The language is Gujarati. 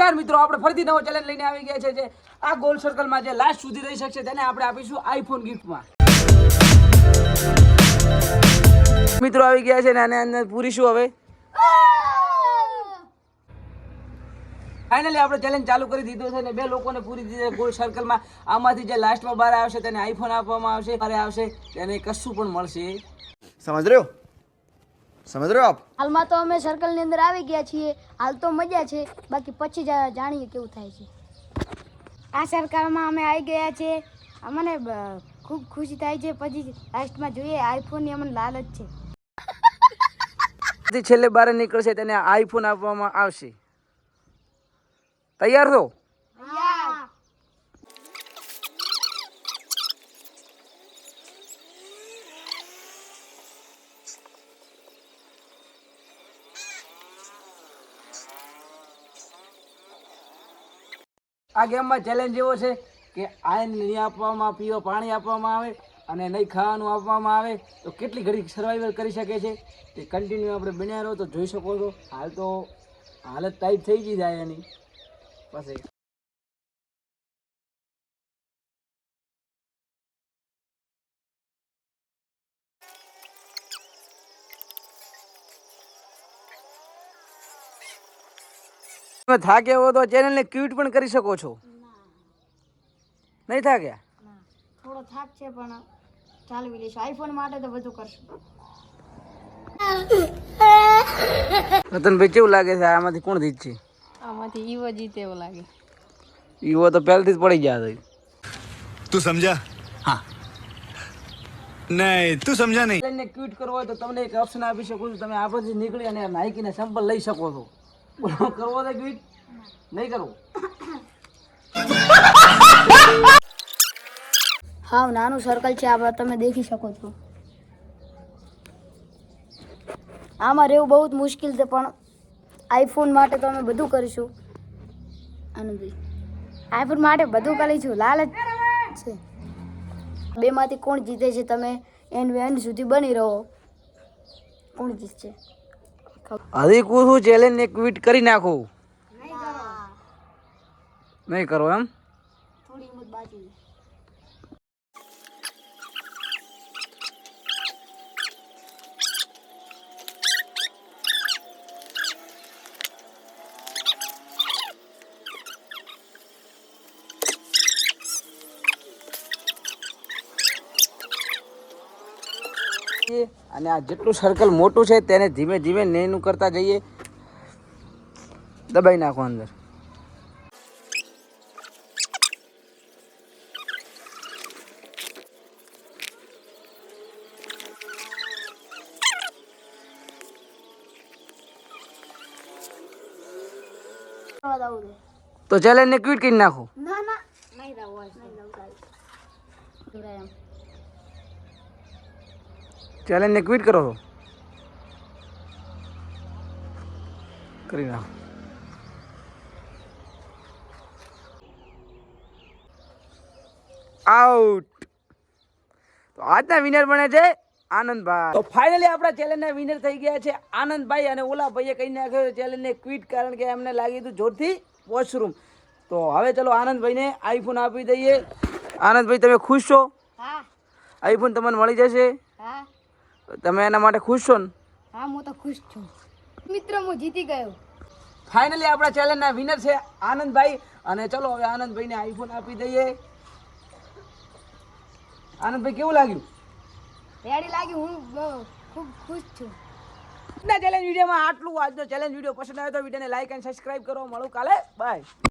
યાર મિત્રો આપણે ફરીથી નવો ચેલેન્જ લઈને આવી ગયા છે જે આ ગોલ સર્કલમાં જે લાસ્ટ સુધી રહી શકશે તેને આપણે આપીશું આઈફોન ગિફ્ટમાં। મિત્રો આવી ગયા છે ને આને અંદર પૂરીશું હવે। ફાઇનલી આપણે ચેલેન્જ ચાલુ કરી દીધો છે ને બે લોકોને પૂરી દીધી ગોલ સર્કલમાં। આમાંથી જે લાસ્ટમાં બહાર આવશે તેને આઈફોન આપવામાં આવશે, બહાર આવશે તેને કશું પણ મળશે। સમજ રહ્યો આપ? હાલમાં તો અમે સર્કલની અંદર આવી ગયા છીએ। હાલ તો મજા છે, બાકી પછી જાણીએ કેવું થાય છે। આ સર્કલમાં અમે આવી ગયા છે, અમને ખૂબ ખુશી થાય છે। પછી લાસ્ટમાં જોઈએ આઈફોનની અમને લાલચ છે। છેલ્લે બહાર નીકળશે તેને આઈફોન આપવામાં આવશે। તૈયાર છો? આ ગેમમાં ચેલેન્જ એવો છે કે આયન નહીં આપવામાં, પીવા પાણી આપવામાં આવે અને નહીં ખાવાનું આપવામાં આવે તો કેટલી ઘડી સર્વાઈવલ કરી શકે છે તે કન્ટિન્યુ આપણે બન્યા રહો તો જોઈ શકો છો। હાલ તો હાલત ટાઈટ થઈ ગઈ જાય એની પાસે। તમે થાક્યા હો તો ચેનલને ક્વિટ પણ કરી શકો છો। નહીં થાક્યા? થોડો થાક છે પણ ચાલવી લઈશું। આઈફોન માટે તો બધું કરશું। રતનભાઈ કેવું લાગે છે આમાંથી કોણ જીતશે? આમાંથી ઈવો જીતે એવું લાગે। ઈવો તો પહેલથી જ પડી ગયા છે। તું સમજા? હા નહીં, તું સમજા નહીં। ચેલેન્જને ક્વિટ કરવો હોય તો તમને એક ઓપ્શન આપી શકું છું, તમે આ પછી નીકળી અને નાઈકીને સેમ્પલ લઈ શકો છો। કરવો છે ક્વિટ? નહીં કરવું? હા નાનું સર્કલ છે આપણે, તમે દેખી શકો છો। આમાં રહેવું બહુ જ મુશ્કેલ છે પણ આઈફોન માટે તો અમે બધું કરીશું। આનંદભાઈ આઈફોન માટે બધું કરીશું। લાલચ છે। બેમાંથી કોણ જીતે છે તમે એન્ડ સુધી બની રહો। કોણ જીતશે? હજી કુછ ચેલેન્જને ક્વિટ કરી નાખો। નહીં કરો એમ? થોડી હિંમત બાકી છે। અને આ જેટલું સર્કલ મોટું છે તેને ધીમે ધીમે નેનું કરતા જઈએ। દબાઈ નાખો અંદર। તો ચેલેન્જને ક્વિટ કરી નાખો। ના ના નહીં રહો નહીં ચેલેન્જને ક્વિટ કરો છો? કરી નાખો। આઉટ। તો આજના વિનર બને છે આનંદભાઈ। તો ફાઇનલી આપણા ચેલેન્જના વિનર થઈ ગયા છે આનંદભાઈ અને ઓલા ભાઈએ કહી નાખ્યો ચેલેન્જને ક્વિટ, કારણ કે એમને લાગી હતું જોરથી વોશરૂમ। તો હવે ચલો આનંદભાઈને આઈફોન આપી દઈએ। આનંદભાઈ તમે ખુશ છો? હા આઈફોન તમને મળી જશે? હા તમે એના માટે ખુશ છો ને? હા હું તો ખુશ છું મિત્ર, હું જીતી ગયો। ફાઇનલી આપણા ચેલેન્જના વિનર છે આનંદભાઈ અને ચલો હવે આનંદભાઈને આઈફોન આપી દઈએ। આનંદભાઈ કેવું લાગ્યું? રેડી લાગ્યું, હું ખૂબ ખુશ છું। આજના ચેલેન્જ વિડીયોમાં આટલું। આજનો ચેલેન્જ વિડીયો પસંદ આવ્યો તો વિડીયોને લાઈક અને સબસ્ક્રાઇબ કરો। મળું કાલે, બાય।